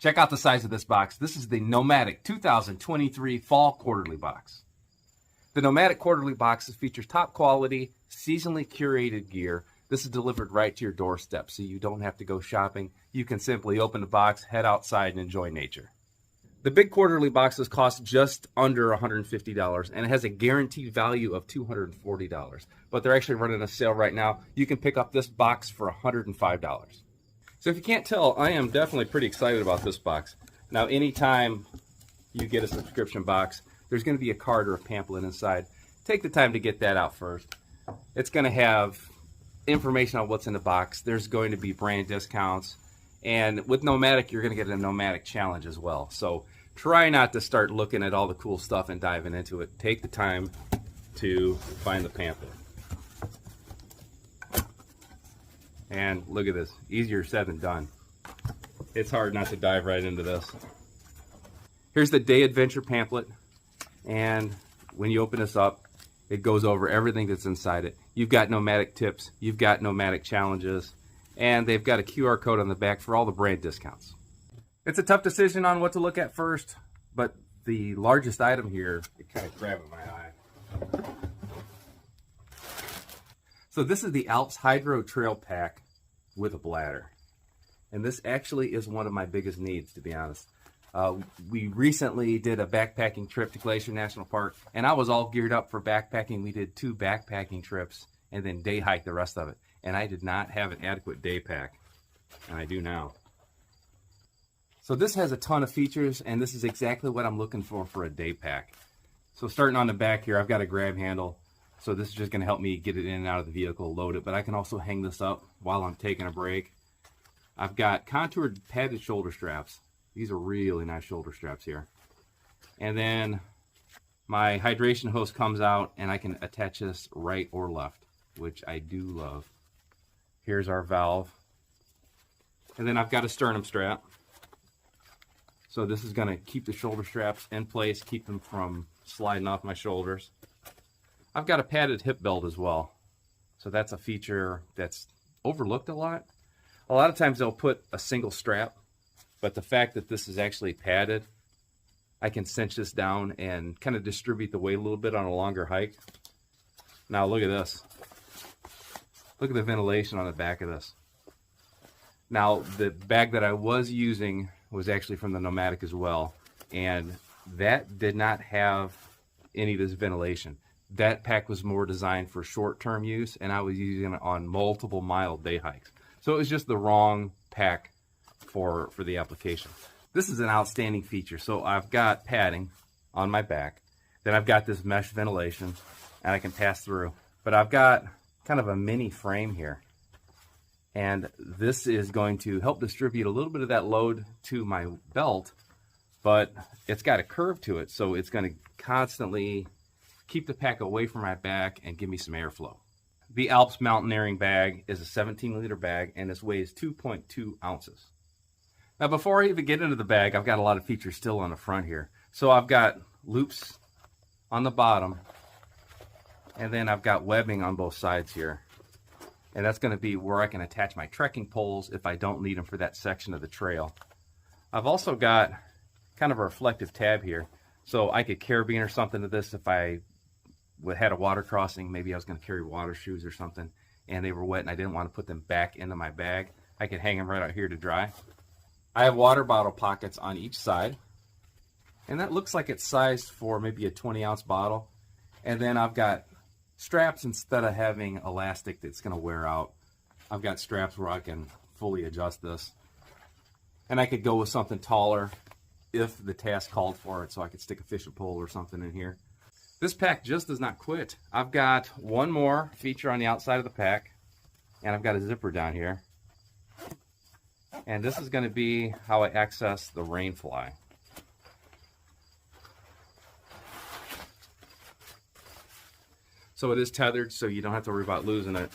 Check out the size of this box. This is the Nomadik 2023 Fall Quarterly Box. The Nomadik Quarterly Boxes features top quality, seasonally curated gear. This is delivered right to your doorstep, so you don't have to go shopping. You can simply open the box, head outside, and enjoy nature. The big quarterly boxes cost just under $150, and it has a guaranteed value of $240. But they're actually running a sale right now. You can pick up this box for $105. So if you can't tell, I am definitely pretty excited about this box. Now, anytime you get a subscription box, there's going to be a card or a pamphlet inside. Take the time to get that out first. It's going to have information on what's in the box. There's going to be brand discounts. And with Nomadik, you're going to get a Nomadik challenge as well. So try not to start looking at all the cool stuff and diving into it. Take the time to find the pamphlet. And look at this, easier said than done. It's hard not to dive right into this. Here's the Day Adventure pamphlet. And when you open this up, it goes over everything that's inside it. You've got Nomadik tips, you've got Nomadik challenges, and they've got a QR code on the back for all the brand discounts. It's a tough decision on what to look at first, but the largest item here, it kind of grabbed my eye. So this is the Alps Hydro Trail Pack with a bladder. And this actually is one of my biggest needs, to be honest. We recently did a backpacking trip to Glacier National Park, and I was all geared up for backpacking. We did 2 backpacking trips and then day hike the rest of it. And I did not have an adequate day pack, and I do now. So this has a ton of features, and this is exactly what I'm looking for a day pack. So starting on the back here, I've got a grab handle. So this is just going to help me get it in and out of the vehicle, load it, but I can also hang this up while I'm taking a break. I've got contoured padded shoulder straps. These are really nice shoulder straps here. And then my hydration hose comes out, and I can attach this right or left, which I do love. Here's our valve. And then I've got a sternum strap. So this is going to keep the shoulder straps in place, keep them from sliding off my shoulders. I've got a padded hip belt as well. So that's a feature that's overlooked a lot. A lot of times they'll put a single strap, but the fact that this is actually padded, I can cinch this down and kind of distribute the weight a little bit on a longer hike. Now look at this. Look at the ventilation on the back of this. Now the bag that I was using was actually from the Nomadik as well, and that did not have any of this ventilation. That pack was more designed for short-term use, and I was using it on multiple mile day hikes. So it was just the wrong pack for the application. This is an outstanding feature. So I've got padding on my back, then I've got this mesh ventilation, and I can pass through. But I've got kind of a mini frame here, and this is going to help distribute a little bit of that load to my belt, but it's got a curve to it, so it's going to constantly keep the pack away from my back and give me some airflow. The Alps Mountaineering bag is a 17-liter bag, and this weighs 2.2 ounces. Now, before I even get into the bag, I've got a lot of features still on the front here. So I've got loops on the bottom, and then I've got webbing on both sides here. And that's going to be where I can attach my trekking poles if I don't need them for that section of the trail. I've also got kind of a reflective tab here, so I could carabiner something to this if I had a water crossing. Maybe I was going to carry water shoes or something, and they were wet and I didn't want to put them back into my bag. I could hang them right out here to dry. I have water bottle pockets on each side, and that looks like it's sized for maybe a 20-ounce bottle. And then I've got straps instead of having elastic that's going to wear out. I've got straps where I can fully adjust this. And I could go with something taller if the task called for it, so I could stick a fishing pole or something in here. This pack just does not quit. I've got one more feature on the outside of the pack, and I've got a zipper down here. And this is going to be how I access the rainfly. So it is tethered, so you don't have to worry about losing it.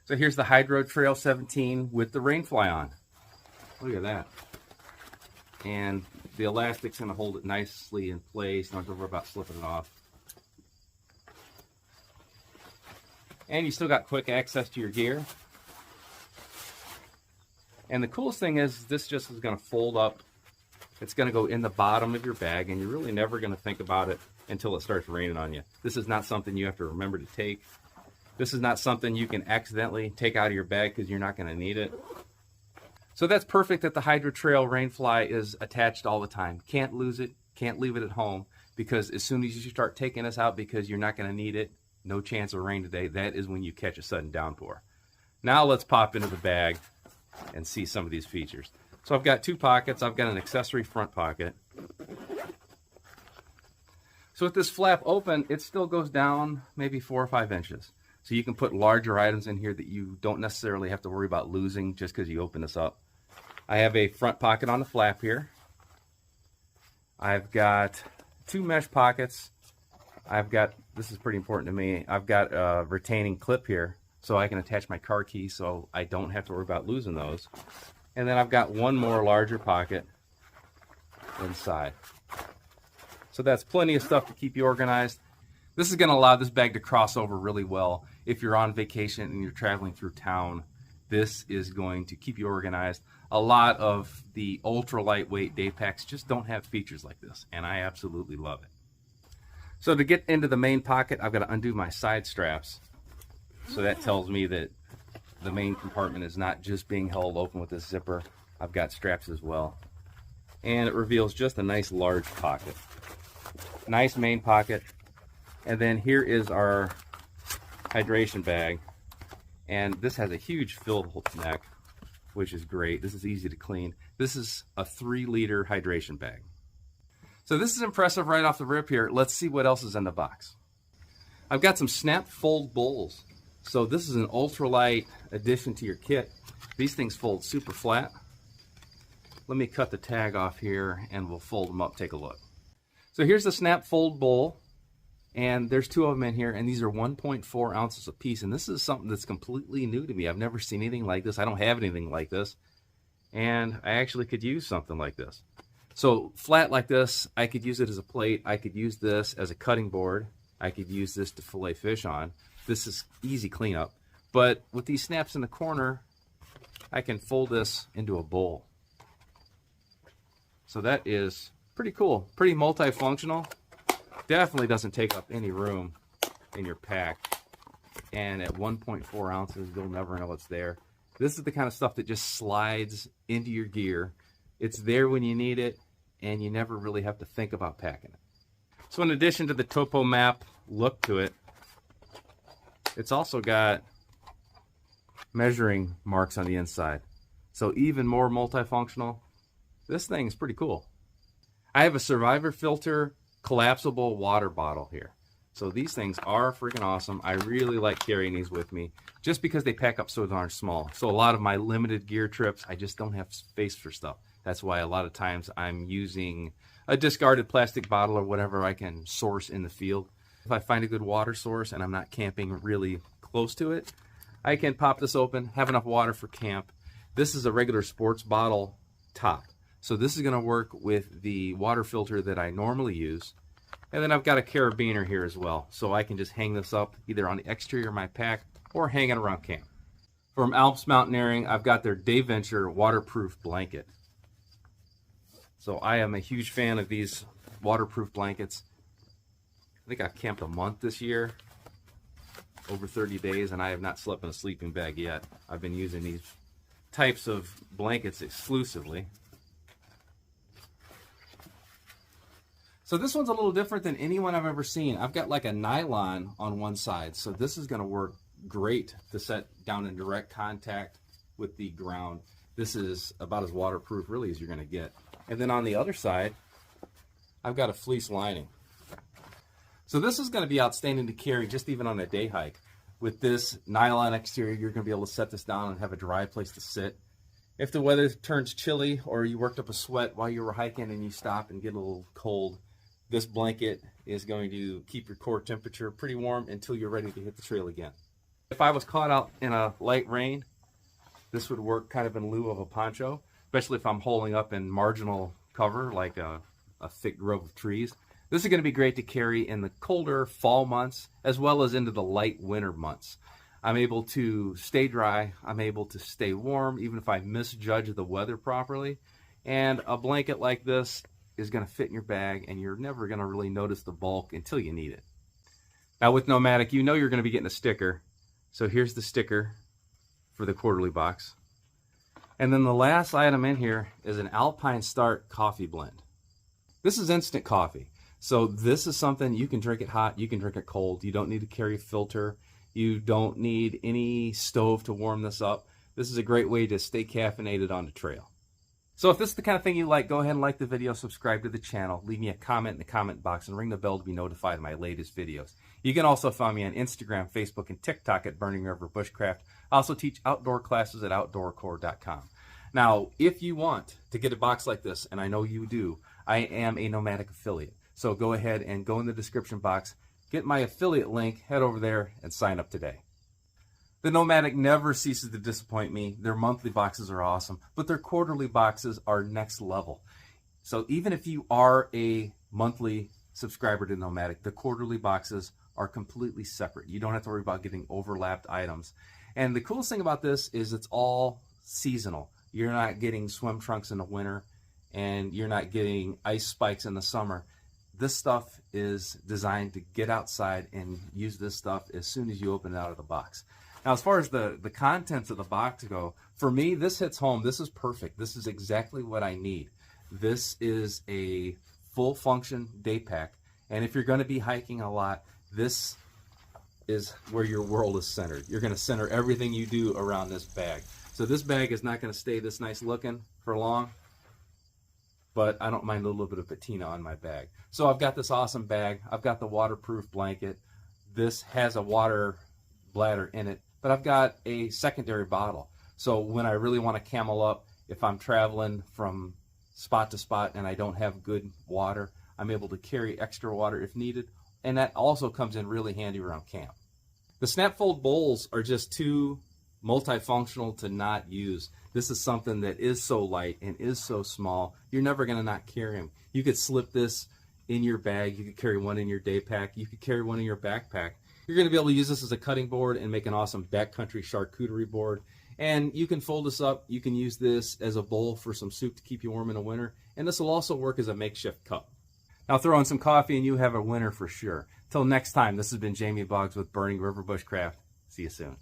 So here's the Hydro Trail 17 with the rainfly on. Look at that. And the elastic's going to hold it nicely in place. Don't have to worry about slipping it off. And you still got quick access to your gear. And the coolest thing is this just is going to fold up. It's going to go in the bottom of your bag, and you're really never going to think about it until it starts raining on you. This is not something you have to remember to take. This is not something you can accidentally take out of your bag because you're not going to need it. So that's perfect that the Hydro Trail Rainfly is attached all the time. Can't lose it, can't leave it at home, because as soon as you start taking this out because you're not going to need it, no chance of rain today, that is when you catch a sudden downpour. Now let's pop into the bag and see some of these features. So I've got two pockets. I've got an accessory front pocket. So with this flap open, it still goes down maybe 4 or 5 inches. So you can put larger items in here that you don't necessarily have to worry about losing just because you open this up. I have a front pocket on the flap here. I've got 2 mesh pockets. I've got, this is pretty important to me, I've got a retaining clip here so I can attach my car keys so I don't have to worry about losing those. And then I've got one more larger pocket inside. So that's plenty of stuff to keep you organized. This is going to allow this bag to cross over really well. If you're on vacation and you're traveling through town, this is going to keep you organized. A lot of the ultra lightweight day packs just don't have features like this, and I absolutely love it. So to get into the main pocket, I've got to undo my side straps. So that tells me that the main compartment is not just being held open with this zipper. I've got straps as well. And it reveals just a nice large pocket. Nice main pocket. And then here is our hydration bag. And this has a huge fill neck, which is great. This is easy to clean. This is a 3-liter hydration bag. So this is impressive right off the rip here. Let's see what else is in the box. I've got some snap fold bowls. So this is an ultralight addition to your kit. These things fold super flat. Let me cut the tag off here and we'll fold them up, take a look. So here's the snap fold bowl, and there's 2 of them in here, and these are 1.4 ounces a piece, and this is something that's completely new to me. I've never seen anything like this. I don't have anything like this, and I actually could use something like this. So flat like this, I could use it as a plate. I could use this as a cutting board. I could use this to fillet fish on. This is easy cleanup. But with these snaps in the corner, I can fold this into a bowl. So that is pretty cool, pretty multifunctional. Definitely doesn't take up any room in your pack. And at 1.4 ounces, you'll never know it's there. This is the kind of stuff that just slides into your gear. It's there when you need it, and you never really have to think about packing it. So in addition to the topo map look to it, it's also got measuring marks on the inside. So even more multifunctional. This thing is pretty cool. I have a Survivor Filter collapsible water bottle here. So these things are freaking awesome. I really like carrying these with me just because they pack up so darn small. So a lot of my limited gear trips, I just don't have space for stuff. That's why a lot of times I'm using a discarded plastic bottle or whatever I can source in the field. If I find a good water source and I'm not camping really close to it, I can pop this open, have enough water for camp. This is a regular sports bottle top. So this is going to work with the water filter that I normally use. And then I've got a carabiner here as well. So I can just hang this up either on the exterior of my pack or hang it around camp. From Alps Mountaineering, I've got their Day Venture waterproof blanket. So I am a huge fan of these waterproof blankets. I think I've camped a month this year, over 30 days, and I have not slept in a sleeping bag yet. I've been using these types of blankets exclusively. So this one's a little different than any one I've ever seen. I've got like a nylon on one side, so this is going to work great to set down in direct contact with the ground. This is about as waterproof really as you're going to get. And then on the other side, I've got a fleece lining. So this is going to be outstanding to carry just even on a day hike. With this nylon exterior, you're going to be able to set this down and have a dry place to sit. If the weather turns chilly or you worked up a sweat while you were hiking and you stop and get a little cold, this blanket is going to keep your core temperature pretty warm until you're ready to hit the trail again. If I was caught out in a light rain, this would work kind of in lieu of a poncho, especially if I'm holding up in marginal cover like a thick grove of trees. This is going to be great to carry in the colder fall months as well as into the light winter months. I'm able to stay dry. I'm able to stay warm even if I misjudge the weather properly. And a blanket like this is going to fit in your bag, and you're never going to really notice the bulk until you need it. Now with Nomadik, you know you're going to be getting a sticker. So here's the sticker for the quarterly box. And then the last item in here is an Alpine Start coffee blend. This is instant coffee. So this is something you can drink it hot, you can drink it cold. You don't need to carry a filter. You don't need any stove to warm this up. This is a great way to stay caffeinated on the trail. So if this is the kind of thing you like, go ahead and like the video, subscribe to the channel, leave me a comment in the comment box, and ring the bell to be notified of my latest videos. You can also find me on Instagram, Facebook, and TikTok at Burning River Bushcraft. I also teach outdoor classes at outdoorcore.com. Now, if you want to get a box like this, and I know you do, I am a Nomadik affiliate. So go ahead and go in the description box, get my affiliate link, head over there, and sign up today. The Nomadik never ceases to disappoint me. Their monthly boxes are awesome, but their quarterly boxes are next level. So even if you are a monthly subscriber to Nomadik, the quarterly boxes are completely separate. You don't have to worry about getting overlapped items. And the coolest thing about this is it's all seasonal. You're not getting swim trunks in the winter, and you're not getting ice spikes in the summer. This stuff is designed to get outside and use this stuff as soon as you open it out of the box. Now, as far as the contents of the box go, for me, this hits home. This is perfect. This is exactly what I need. This is a full function day pack. And if you're going to be hiking a lot, this is where your world is centered. You're going to center everything you do around this bag. So this bag is not going to stay this nice looking for long, but I don't mind a little bit of patina on my bag. So I've got this awesome bag. I've got the waterproof blanket. This has a water bladder in it, but I've got a secondary bottle. So when I really want to camel up, if I'm traveling from spot to spot and I don't have good water, I'm able to carry extra water if needed. And that also comes in really handy around camp. The Snapfold bowls are just too multifunctional to not use. This is something that is so light and is so small, you're never going to not carry them. You could slip this in your bag, you could carry one in your day pack, you could carry one in your backpack. You're going to be able to use this as a cutting board and make an awesome backcountry charcuterie board. And you can fold this up, you can use this as a bowl for some soup to keep you warm in the winter, and this will also work as a makeshift cup. Now throw in some coffee and you have a winner for sure. Till next time, this has been Jamie Boggs with Burning River Bushcraft. See you soon.